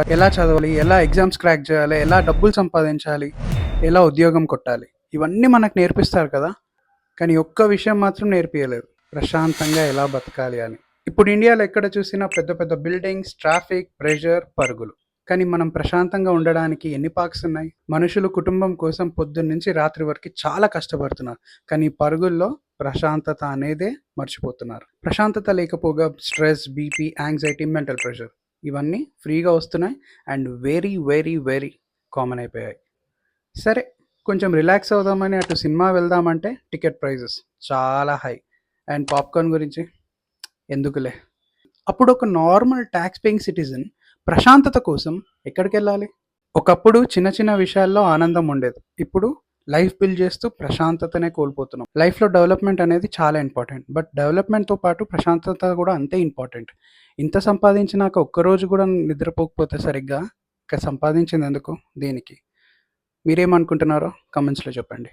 ఎలా చదవాలి, ఎలా ఎగ్జామ్స్ క్రాక్ చేయాలి, ఎలా డబ్బులు సంపాదించాలి, ఎలా ఉద్యోగం కొట్టాలి, ఇవన్నీ మనకు నేర్పిస్తారు కదా. కానీ ఒక్క విషయం మాత్రం నేర్పియలేరు, ప్రశాంతంగా ఎలా బతకాలి అని. ఇప్పుడు ఇండియాలో ఎక్కడ చూసినా పెద్ద పెద్ద బిల్డింగ్స్, ట్రాఫిక్, ప్రెషర్, పరుగులు. కానీ మనం ప్రశాంతంగా ఉండడానికి ఎన్ని పార్క్స్ ఉన్నాయి? మనుషులు కుటుంబం కోసం పొద్దున్న నుంచి రాత్రి వరకు చాలా కష్టపడుతున్నారు. కానీ ఈ పరుగుల్లో ప్రశాంతత అనేదే మర్చిపోతున్నారు. ప్రశాంతత లేకపోగా stress, BP, anxiety, mental pressure ఇవన్నీ ఫ్రీగా వస్తున్నాయి and very very very common అయిపోయాయి. సరే, కొంచెం రిలాక్స్ అవుదామని అటు సినిమా వెళ్దామంటే టికెట్ ప్రైజెస్ చాలా హై. అండ్ పాప్కార్న్ గురించి ఎందుకులే. అప్పుడు ఒక నార్మల్ ట్యాక్స్ పేయింగ్ సిటిజన్ ప్రశాంతత కోసం ఎక్కడికి వెళ్ళాలి? ఒకప్పుడు చిన్న చిన్న విషయాల్లో ఆనందం ఉండేది. ఇప్పుడు లైఫ్ బిల్డ్ చేస్తూ ప్రశాంతతనే కోల్పోతున్నాం. లైఫ్లో డెవలప్మెంట్ అనేది చాలా ఇంపార్టెంట్, బట్ డెవలప్మెంట్తో పాటు ప్రశాంతత కూడా అంతే ఇంపార్టెంట్. ఇంత సంపాదించినాక ఒక్కరోజు కూడా నిద్రపోకపోతే సరిగ్గా ఇక సంపాదించింది ఎందుకు? దేనికి? మీరేమనుకుంటున్నారో కమెంట్స్లో చెప్పండి.